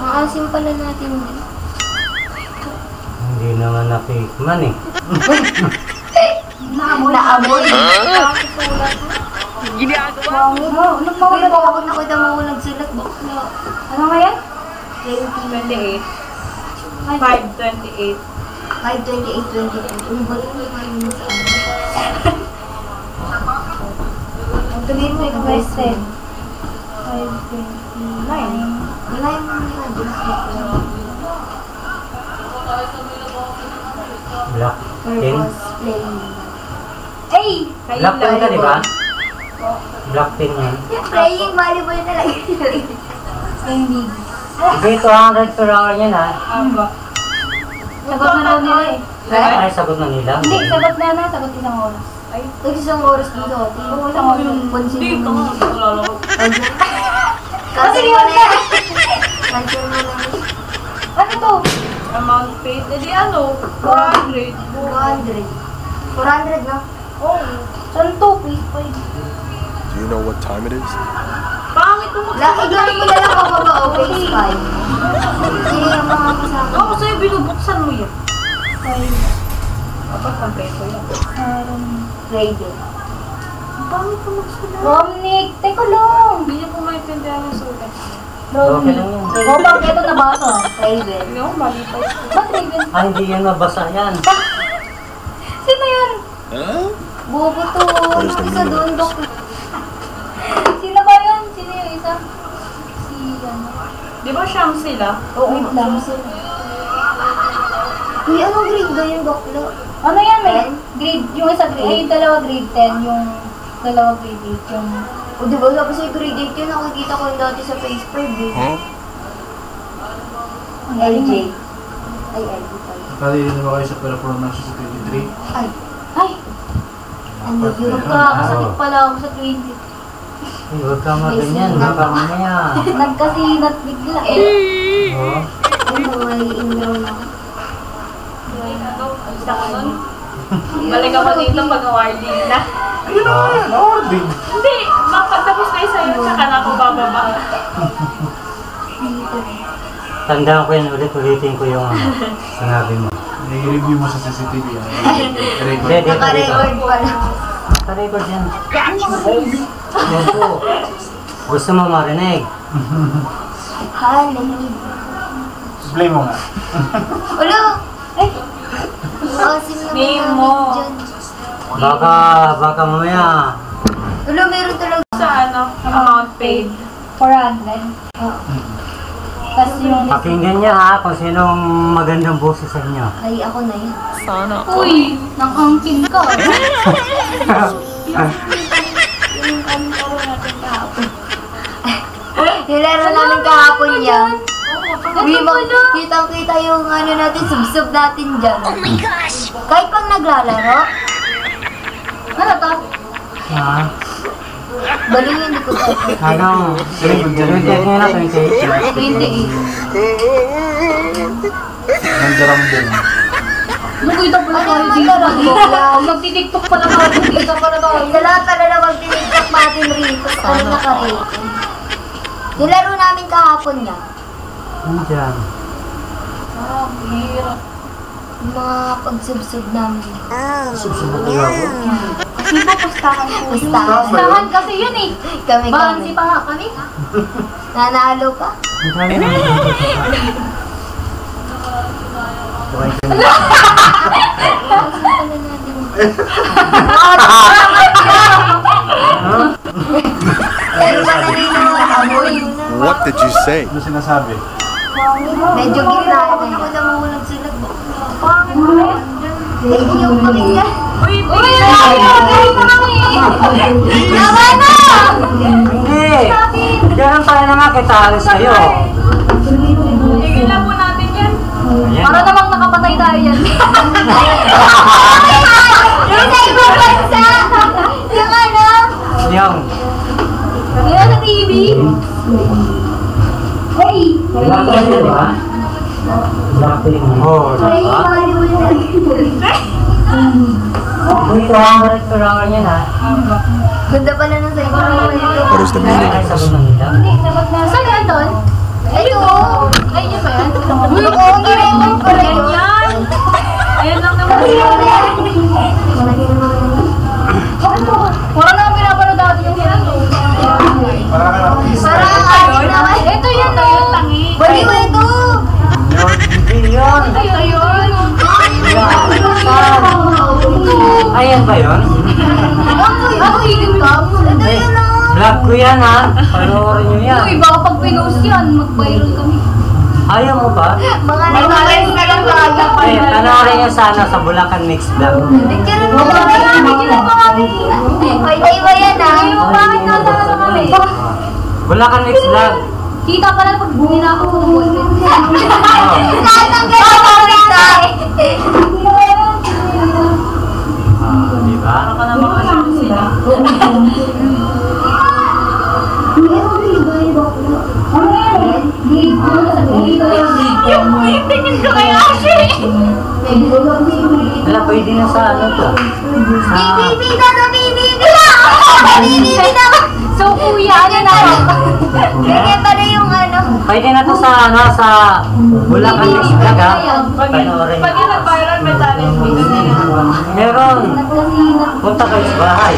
Maasim pala natin din. Hindi naman nakikman eh. Naamoy. Ginagawa mo. Nagmaulag ako na kita maulag sila. Ano nga yan? 28. 5:28. 5:28. Ano ba ito? Ang tuloy mo yung question. 5:29. Wala yung mga Black 10. Ay! Black 10 ka diba? Black 10 yan. Yung playing volleyball na lang. Hindi. Hindi, 200 per hour yan ha. Sagot na daw nila eh. Ay, sagot na nila. Hindi, sagot na na. Sagot isang oras. Ay, isang oras dito. Isang oras yung pansin mo. Kasi yun na. Pansin mo lang. Ano to? Amount paid. Hindi ano? 400. 400 na? Oo. Saan to? Please, please. Do you know what time it is? Pangit mo Igawin mo na lang pababa o face 5. Sino yung mga kasama? Oo, sa'yo binubuksan mo yan. Dapat kompleto yan. Radio. Pangit mo magsulat. Romnick, teka lang. Hindi niyo po maintindihan yung sulat. Okay lang yan. O, bakit ito nabasa? Raven. Hindi ako mali pa yun. Ba't Raven? Ah, hindi yan mabasa yan. Sino yun? Huh? Bobo to. What is the Isa meaning doon, of Dok. Sino ba yun? Sino yung isa? Si, ano? Di ba siyam sila? Wait lang, sino? Uy, anong grade ba yung Doklo? Ano yan, may grade, yung isa grade, ay yung dalawa grade 10, yung dalawa grade 8, yung... O, di ba sabi sa'yo grade 8 yun? Nakikita ko yung dati sa face 5 eh. Huh? LJ. Ay, LJ pala. Nakalili na ba kayo sa performance sa 23? Ay! Ay! Ano yun? Kakasakit pala ako sa 20. Ay, huwag ka maganyan. Baka mamaya. Nagkasinat bigla. Oo. Ay, may indraw na ako. Isa ko nun. Balik ako dito pag awarding na. Ayun na yan, awarding. Hindi, mapagtapos na sa'yo, saka na ako bababa. Tandaan ko yan ulit-ulitin ko yung sinabi mo. I-review mo sa CCTV yan. Hindi, dito. Naka-record pala. Naka-record yan. Yan po. Gusto mo marinig? Hallelujah. Play mo nga. Ulo! Ay! Asim na Name mga mo. dyan. Baka mamaya. Ulo, meron talaga. Sa ano, amount paid. 400. Tapos yung... Pakinggan niya ha kung sinong magandang boses sa inyo. Ay, ako na yan. Uy! Nang-angkin ka. Yung ano natin kahapon. Nilaro namin kahapon yan. Kitang-kita yung ano natin, sub-sub natin dyan. Oh my gosh! Kahit pang naglalaro. Ano to? Ha? Baling hindi ko to. Anong? 28 nga na, 28. 28. Nandarambong. Nakita pala Ano tayo yung dito. magkarambong? Magtitiktok pala tayo dito para tayo. Sa lahat pala na mag-tinigtak natin rito. Ano nakarito? Nilaro namin kahapon niya. Nandiyan. Ah, hirap. Yung mga pag-sub-sub namin. Subsubok lang ako. Kasi po, pustahan po. Pustahan. Pustahan kasi yun eh. Kami. Balansi pa nga kami. Nanalo ka? Ang dami na. What did you say? Ano sinasabi? Medyo gitna. Ako na mahulog sila. Pangit mo na yan. Yung pamilya. Uy, Uy! Ay, mami! Tama na! Hindi! Ganun tayo na nga kita alis sa'yo. tigil lang po natin yan. Ayan. Para namang nakapatay tayo yan. Yung sa ibang bansa! Yung ano? Yung. Yan sa TV. baby. Hey! Black yan, di ba? Blackpink. Oo, Hey, diba? Mario Uy, 200 per hour yan ha. Ganda pala ng sa'yo. What is the meaning Ay, of sabi this? ng ita. Hindi, sabat na. Saan yan, Ton? Ito. Ay, yun ba yan? Uy, oo, ginagawa pala yun. Yan! Ayan lang naman. Wala na pinapanood dati yung Para ka lang. Parang ano naman. Ito yun, Ito yung tangi. Baliw ito. Hindi yun. Ito yun. Ayan ba yun? Ako higit ka. Ito Ay, yun ah. vlog ko yan ha. Panoorin nyo yan. Uy, baka pag pinost yan, mag-viral kami. Ayaw mo ba? Mga Mag-live ka lang ba? Ay, panoorin nyo sana sa Bulacan Mix Vlog. Picture mo ba yan? Picture mo kami. Iba yan ah. Bakit nasa na kami? Bulacan Mix Vlog. Kita pala pag ninakaw ko ng boyfriend. Oh. Natanggal ako kita. Di ba? Para ka naman kasi sila. Yung tingin ko kay Ashe. Wala, pwede na sa ano to. Sa... Bibi na. Bibi na. So, kuya, ano na? Ganyan pala yung ano. Pwede na to sa ano, sa Bulacan Mix Vlog ha. Pag Panoorin pag nyo. yun nag-viral, may talent fee kasi. Meron. Punta kayo sa bahay.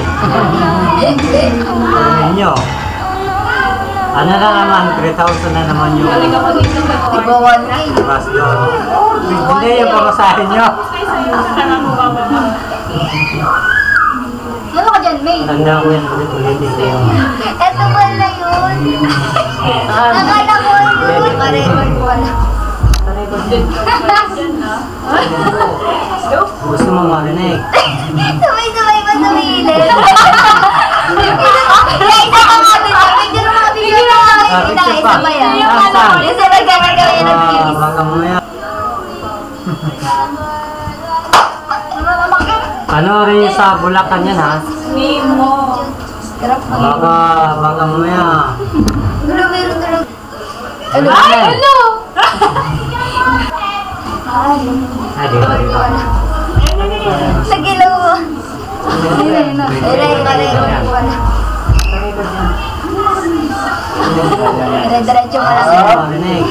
Nyo. Ano na naman, 3,000 na naman yung Galing ako dito sa Iba 1K. bus doon. Hindi yung pamasahin nyo. Kailangan mo bababa. Ano ka dyan, May? Tanda ko yan, ulit-ulitin ko yung... Ito pala yun. Nakala ko yun. Parecord pala. Yan na. Gusto mo marinig? Sabay-sabay ba sumilip? Isa ka nga dito. Picture mo kami dito. Picture pa. Isa ba yan? Saan? Isa ba gagawin ng kiss? Baka mo yan. Panoorin nyo sa Bulacan yan ha. Name mo. Baka mo yan. Meron. Ay! Hello! Ay, di ko. Nagilaw mo. Dire-diretso mo lang. Marinig.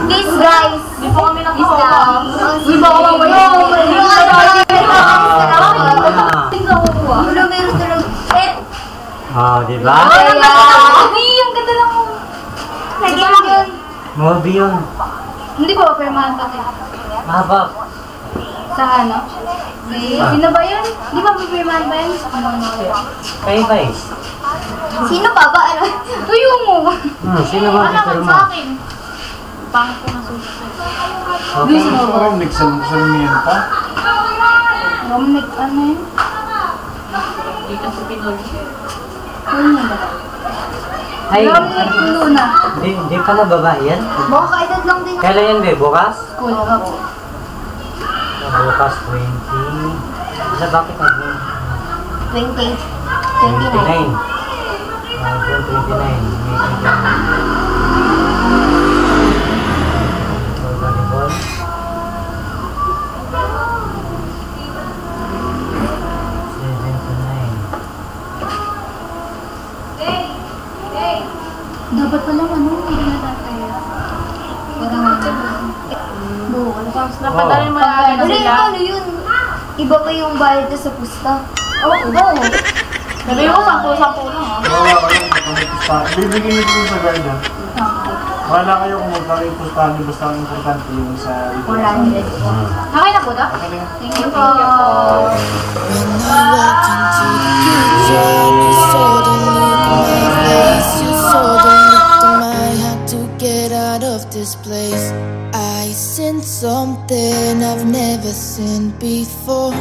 Kiss guys. Di po kami Kiss nakuha. lang. Uy, baka mamaya. Meron tulog. Oh, di ba? Uy, ang ganda lang mo. Nagilaw yun. Movie yun. Hindi ko pa-permahan pa kayo. Mahaba. Sa ano? Sino ba yun? Di ba pa-permahan ba yun? Kayo ba eh? Sino ba ba? Ano? Tuyo mo. Sino ba Ano picture man mo? sa akin? Pangit ko na susunod. Okay. Parang nagsalmienta. Romnick, ano yun? Dito sa Pinoy. Luna ba? Ay, Romnick Luna. di pala babae yan? Baka kaedad lang din. Kailan yan be? Bukas? Cool ka po. Bukas 20. Sa bakit nag 20. 29. 29? June 29. May 29. Volleyball. Dapat pala ano, hindi na tatay. Napadali mo na agad Ano sila. yung ano yun? Iba pa yung bayad na sa pusta. Oo. Sabi mo, 10-10 lang ha. Wala kayo pustahan. Bibigyan nito yung sa guide ha. Wala kayo kung magkakayo pustahan niyo. Basta ang importante yung sa... 400. Okay na po to? Okay na. Thank you po. You saw the look on my face. You saw the look on my had to get out of this place. I seen something I've never seen before.